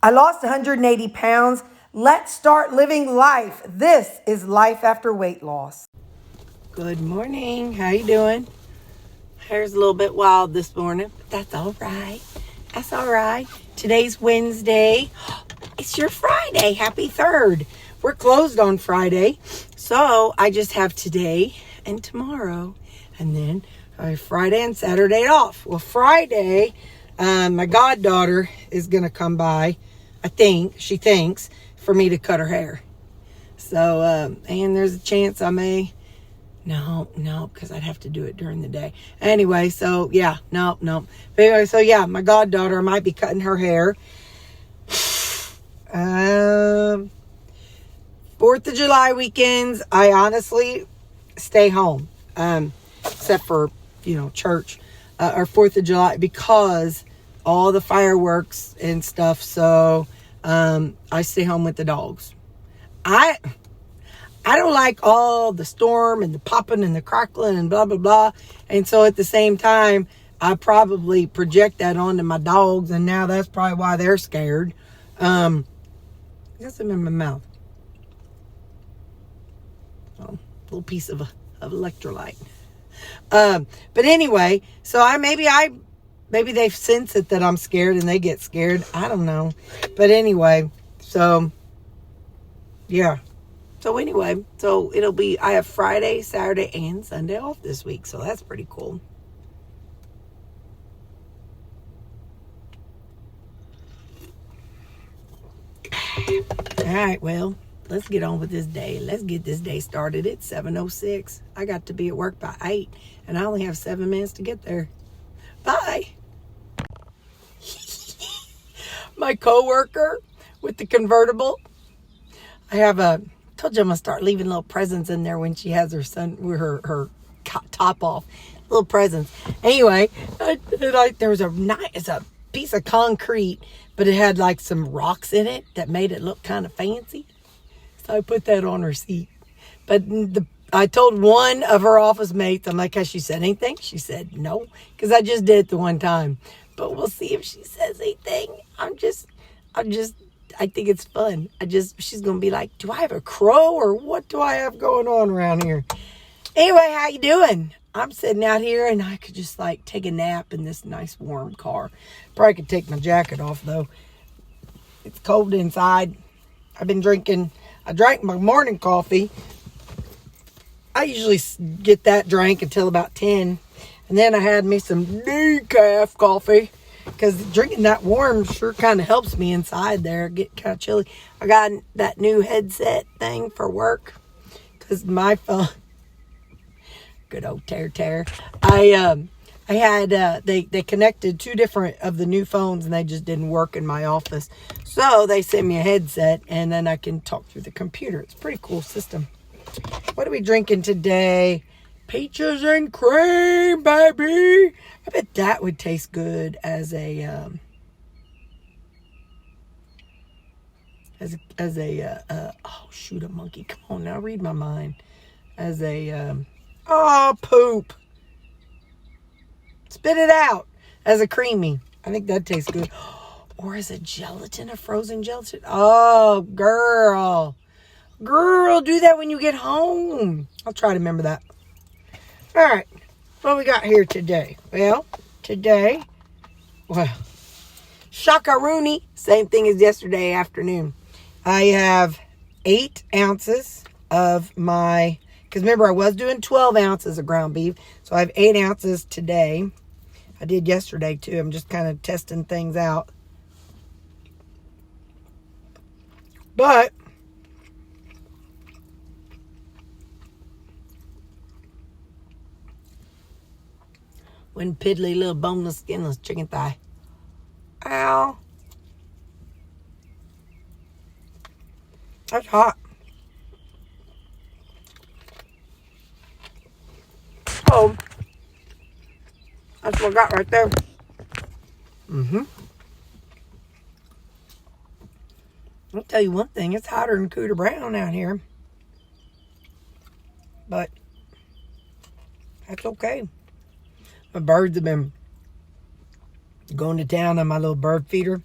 I lost 180 pounds. Let's start living life. This is life after weight loss. Good morning. How you doing? Hair's a little bit wild this morning, but that's all right. That's all right. Today's Wednesday. It's your Friday. Happy 3rd. We're closed on Friday, so I just have today and tomorrow, and then Friday and Saturday off. Well, Friday, my goddaughter is going to come by. She thinks, for me to cut her hair. So, and there's a chance I may, no, because I'd have to do it during the day. Anyway, so yeah, no. But anyway, so yeah, my goddaughter might be cutting her hair. 4th of July weekends, I honestly stay home, except for, church, or 4th of July, because all the fireworks and stuff. So, I stay home with the dogs. I don't like all the storm and the popping and the crackling and blah, blah, blah. And so at the same time, I probably project that onto my dogs. And now that's probably why they're scared. I got some in my mouth. Oh, a little piece of electrolyte. But anyway, so maybe they've sensed it that I'm scared and they get scared. I don't know. But anyway, so yeah. So anyway, so I have Friday, Saturday, and Sunday off this week. So that's pretty cool. All right, well, let's get on with this day. Let's get this day started. It's 7:06. I got to be at work by 8, and I only have 7 minutes to get there. Bye. My coworker with the convertible. I told you I'm going to start leaving little presents in there when she has her top off. Little presents. Anyway, there was it's a piece of concrete, but it had like some rocks in it that made it look kind of fancy. So I put that on her seat. But I told one of her office mates, I'm like, has she said anything? She said no, because I just did it the one time. But we'll see if she says anything. I think it's fun. She's going to be like, do I have a crow or what do I have going on around here? Anyway, how you doing? I'm sitting out here and I could just take a nap in this nice warm car. Probably could take my jacket off though. It's cold inside. I drank my morning coffee. I usually get that drank until about 10. And then I had me some decaf coffee. Because drinking that warm sure kind of helps me inside there. Get kind of chilly. I got that new headset thing for work. Because my phone... Good old Terri. I had... They connected 2 different of the new phones and they just didn't work in my office. So they sent me a headset and then I can talk through the computer. It's a pretty cool system. What are we drinking today? Peaches and cream, baby. I bet that would taste good as a a monkey. Come on now, read my mind. As a poop. Spit it out. As a creamy. I think that tastes good. Or as a gelatin, a frozen gelatin. Oh, girl. Girl, do that when you get home. I'll try to remember that. All right, what we got here today? Well, shakaroonie, same thing as yesterday afternoon. I have 8 ounces of because remember I was doing 12 ounces of ground beef, so I have 8 ounces today. I did yesterday too. I'm just kind of testing things out. But one piddly little boneless, skinless chicken thigh. Ow. That's hot. Oh. That's what I got right there. I'll tell you one thing. It's hotter than Cooter Brown out here. But that's okay. My birds have been going to town on my little bird feeder.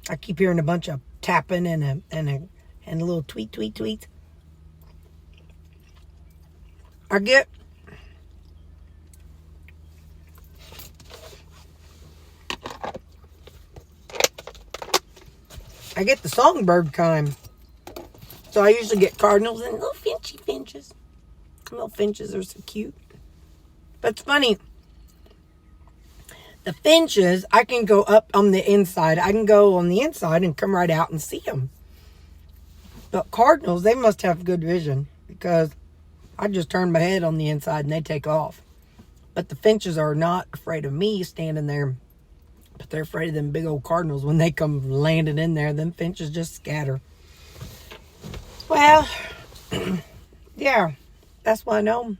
I keep hearing a bunch of tapping and a little tweet. I get the songbird kind. So I usually get cardinals and little finches. Little finches are so cute. But it's funny. The finches, I can go up on the inside. I can go on the inside and come right out and see them. But cardinals, they must have good vision, because I just turn my head on the inside and they take off. But the finches are not afraid of me standing there. But they're afraid of them big old cardinals. When they come landing in there, them finches just scatter. Well, yeah, that's what I know.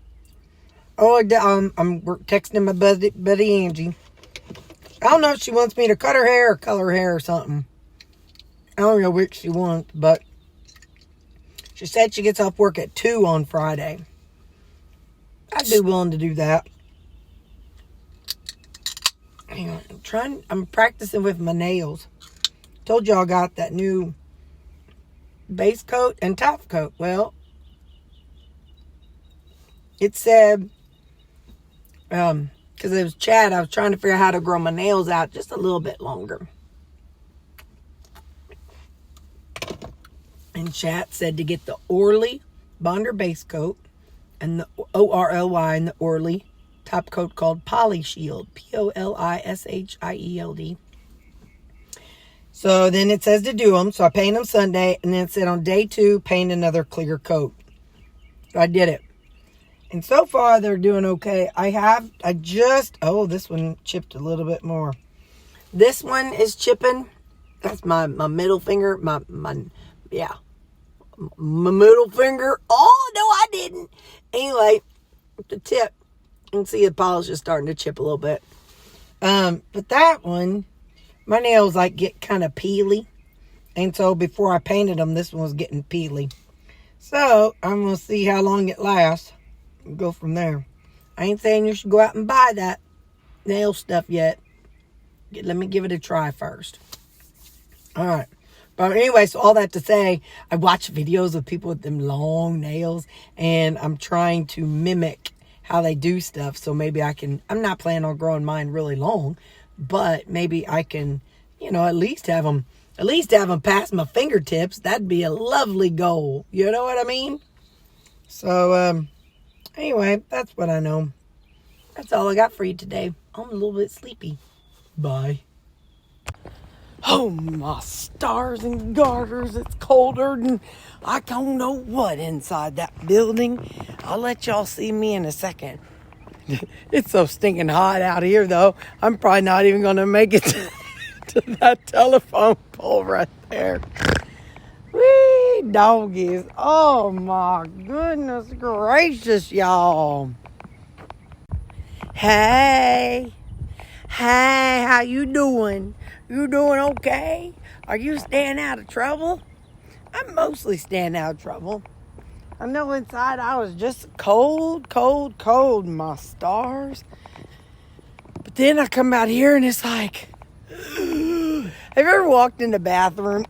Oh, I'm texting my buddy Angie. I don't know if she wants me to cut her hair or color her hair or something. I don't know which she wants, but she said she gets off work at 2 on Friday. I'd be willing to do that. Hang on, I'm practicing with my nails. Told y'all I got that new base coat and top coat. Well, it said, because it was Chad, I was trying to figure out how to grow my nails out just a little bit longer. And Chad said to get the Orly Bonder base coat and the ORLY and the Orly top coat called Poly Shield, POLISHIELD. So then it says to do them. So I paint them Sunday, and then it said on day 2, paint another clear coat. So I did it. And so far, they're doing okay. This one chipped a little bit more. This one is chipping. That's my middle finger. My middle finger. Oh, no, I didn't. Anyway, the tip. You can see the polish is starting to chip a little bit. But that one, my nails get kind of peely. And so before I painted them, this one was getting peely. So I'm going to see how long it lasts. And go from there. I ain't saying you should go out and buy that nail stuff yet. Let me give it a try first. All right. But anyway, so all that to say, I watch videos of people with them long nails, and I'm trying to mimic how they do stuff. So maybe I can, I'm not planning on growing mine really long, but maybe I can, at least have them past my fingertips. That'd be a lovely goal. You know what I mean? So, anyway, that's what I know. That's all I got for you today. I'm a little bit sleepy. Bye. Oh, my stars and garters. It's colder than I don't know what inside that building. I'll let y'all see me in a second. It's so stinking hot out here, though. I'm probably not even going to make it to that telephone pole right there. Wee, doggies. Oh, my goodness gracious, y'all. Hey, how you doing? You doing okay? Are you staying out of trouble? I'm mostly staying out of trouble. I know inside I was just cold, my stars. But then I come out here and it's like, have you ever walked in the bathroom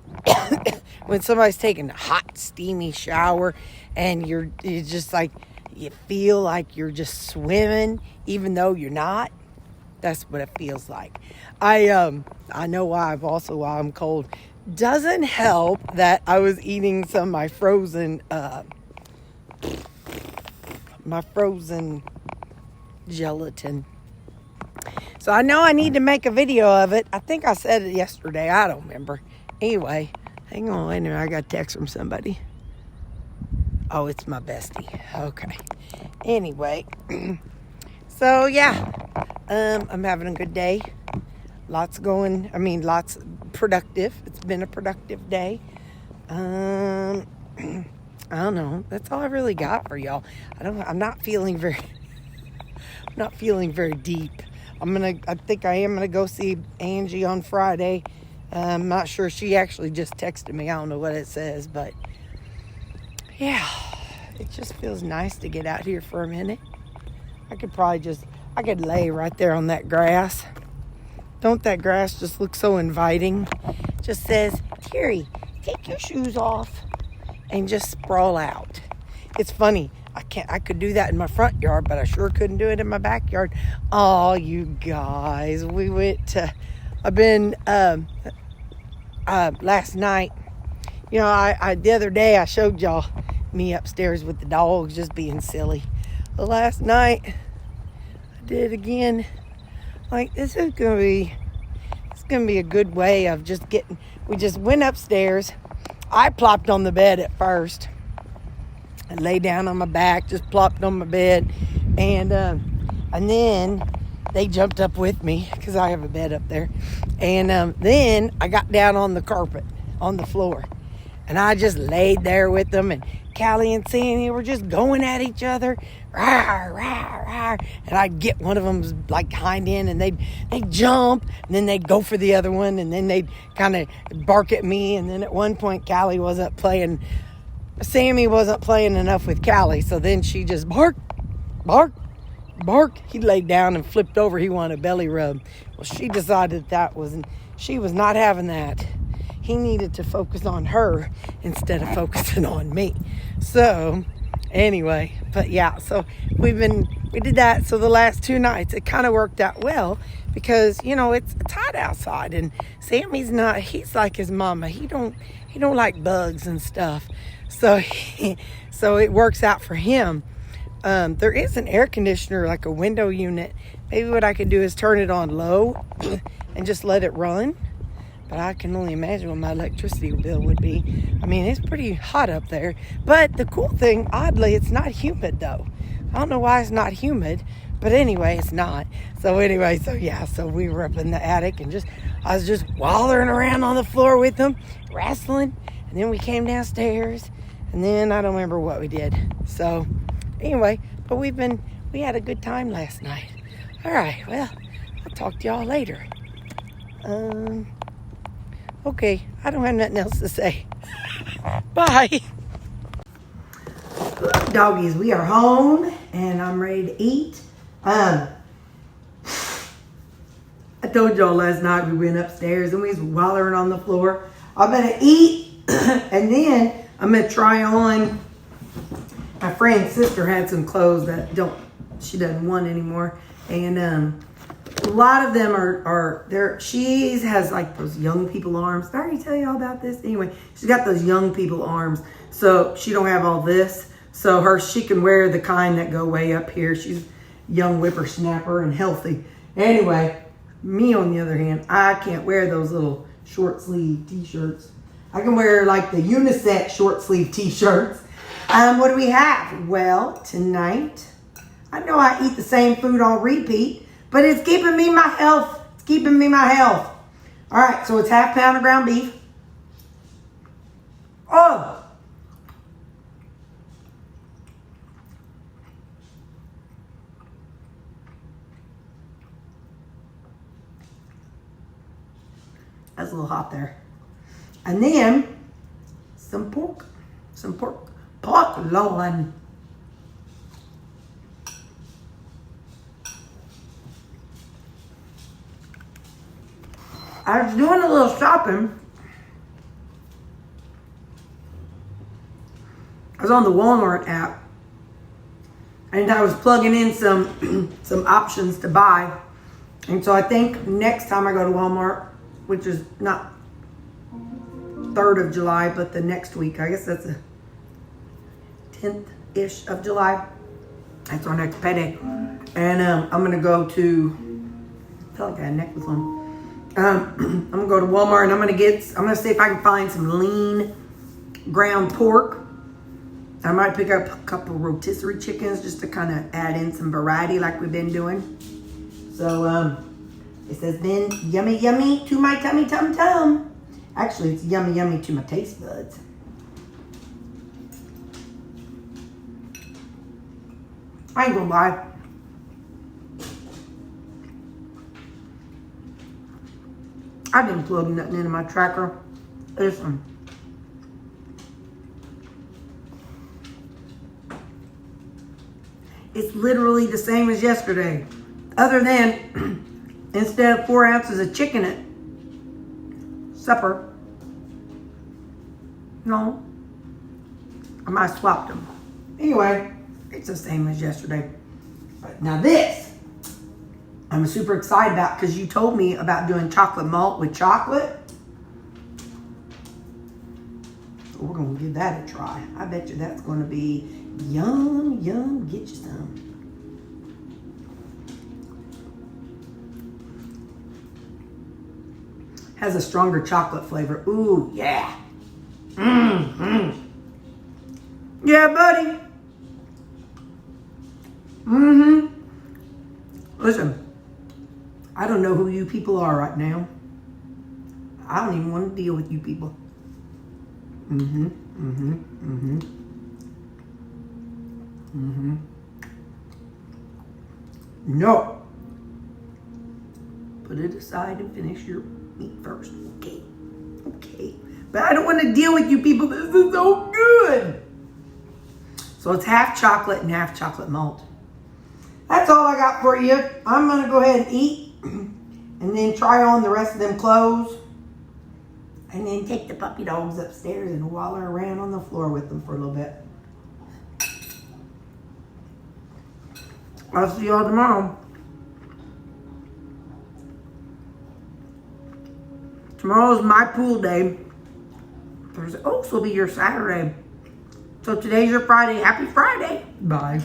when somebody's taking a hot, steamy shower and you're just like, you feel like you're just swimming even though you're not? That's what it feels like. I know why I'm cold. Doesn't help that I was eating some of my frozen gelatin. So I know I need to make a video of it. I think I said it yesterday. I don't remember. Anyway, hang on. Wait a minute. I got a text from somebody. Oh, it's my bestie. Okay. Anyway. So, yeah. I'm having a good day. Lots productive. It's been a productive day. I don't know. That's all I really got for y'all. I'm not feeling very deep. I think I am gonna go see Angie on Friday. I'm not sure. She actually just texted me. I don't know what it says, but yeah, it just feels nice to get out here for a minute. I could lay right there on that grass. Don't that grass just look so inviting? just says, Terri, take your shoes off and just sprawl out. It's funny. I could do that in my front yard, but I sure couldn't do it in my backyard. Oh, you guys, we went to, last night, you know, I the other day I showed y'all me upstairs with the dogs just being silly. But last night I did again. Like, this is gonna be a good way of just getting. We just went upstairs. I plopped on the bed at first. I lay down on my back, just plopped on my bed, and then they jumped up with me because I have a bed up there. And then I got down on the carpet, on the floor, and I just laid there with them. And Callie and Sammy were just going at each other, rawr, rawr, rawr. And I'd get one of them's like hind end, and they'd jump, and then they'd go for the other one, and then they'd kind of bark at me. And then at one point, Sammy wasn't playing enough with Callie, so then she just bark, bark, bark. He laid down and flipped over. He wanted a belly rub. Well, she decided she was not having that. He needed to focus on her instead of focusing on me. So anyway, but yeah, so we did that. So the last 2 nights, it kind of worked out well because, you know, it's hot outside, and Sammy's not, he's like his mama. He don't like bugs and stuff. So it works out for him. There is an air conditioner, like a window unit. Maybe what I could do is turn it on low and just let it run. But I can only imagine what my electricity bill would be. I mean, it's pretty hot up there. But the cool thing, oddly, it's not humid though. I don't know why it's not humid, but anyway, it's not. So anyway, so we were up in the attic, and I was just wallering around on the floor with them, wrestling. And then we came downstairs, and then I don't remember what we did. So anyway, but we had a good time last night. All right, well, I'll talk to y'all later. Okay, I don't have nothing else to say. Bye. Look, doggies, we are home, and I'm ready to eat. I told y'all last night we went upstairs, and we was wallering on the floor. I'm going to eat, and then I'm going to try on. My friend's sister had some clothes that she doesn't want anymore. And a lot of them are there. She has like those young people arms. Did I already tell you all about this? Anyway, she's got those young people arms. So she don't have all this. So she can wear the kind that go way up here. She's young whippersnapper and healthy. Anyway, me on the other hand, I can't wear those little short sleeve t-shirts. I can wear like the unisex short sleeve t-shirts. What do we have? Well, tonight, I know I eat the same food on repeat, but it's keeping me my health. It's keeping me my health. All right, so it's half pound of ground beef. Oh. That's a little hot there. And then some pork loin. I was doing a little shopping. I was on the Walmart app, and I was plugging in some options to buy. And so I think next time I go to Walmart, which is not 3rd of July, but the next week, I guess that's the 10th-ish of July. That's our next payday. And I'm going to go to, I feel like I had a necklace on. I'm going to go to Walmart, and I'm going to see if I can find some lean ground pork. I might pick up a couple rotisserie chickens just to kind of add in some variety like we've been doing. So, it says, been yummy, yummy to my tummy, tum, tum. Actually, it's yummy, yummy to my taste buds. I ain't gonna lie. I didn't plug nothing into my tracker. Listen. It's literally the same as yesterday. Other than, instead of 4 ounces of chicken at supper, No. I might have swapped them. Anyway, it's the same as yesterday. But now this, I'm super excited about because you told me about doing chocolate malt with chocolate. So we're going to give that a try. I bet you that's going to be yum, yum. Get you some. Has a stronger chocolate flavor. Ooh, yeah. Mm-hmm. Yeah, buddy. Mm-hmm. Listen, I don't know who you people are right now. I don't even want to deal with you people. Mm-hmm. Mm-hmm. Mm-hmm. Mm-hmm. No. Put it aside and finish your meat first. Okay. Okay. But I don't want to deal with you people. This is so good. So it's half chocolate and half chocolate malt. That's all I got for you. I'm going to go ahead and eat and then try on the rest of them clothes and then take the puppy dogs upstairs and waller around on the floor with them for a little bit. I'll see y'all tomorrow. Tomorrow's my pool day. Thursday. Oh, this will be your Saturday. So today's your Friday. Happy Friday. Bye.